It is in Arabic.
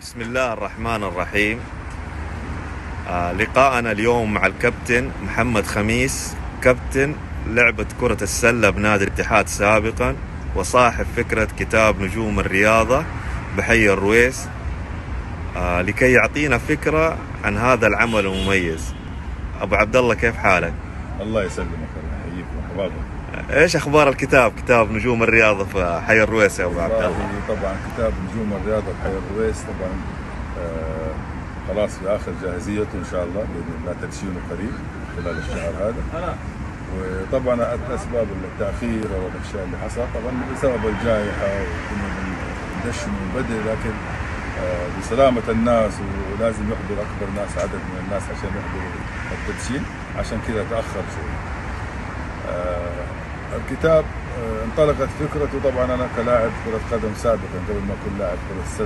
بسم الله الرحمن الرحيم. لقاءنا اليوم مع الكابتن محمد خميس، كابتن لعبة كرة السلة بنادي الاتحاد سابقا، وصاحب فكرة كتاب نجوم الرياضة بحي الرويس، لكي يعطينا فكرة عن هذا العمل المميز. أبو عبد الله، كيف حالك؟ الله يسلمك، الله يحييك وحبابك. ايش اخبار الكتاب، كتاب نجوم الرياضة في حي الرويس يا ابو عبد الله؟ طبعا كتاب نجوم الرياضة بحي الرويس طبعا خلاص في اخر جاهزيته ان شاء الله باذن الله، تدشينه قريب خلال الشهر هذا. وطبعا اسباب التاخير والاشياء اللي حصلت طبعا بسبب الجائحه، وكنا بندشن من بدري، لكن بسلامة الناس ولازم يحضر اكبر ناس، عدد من الناس عشان يحضروا التدشين، عشان كذا تاخر شوي. الكتاب انطلقت فكرته طبعا انا كلاعب كرة قدم سابقا قبل ما اكون لاعب كرة سلة.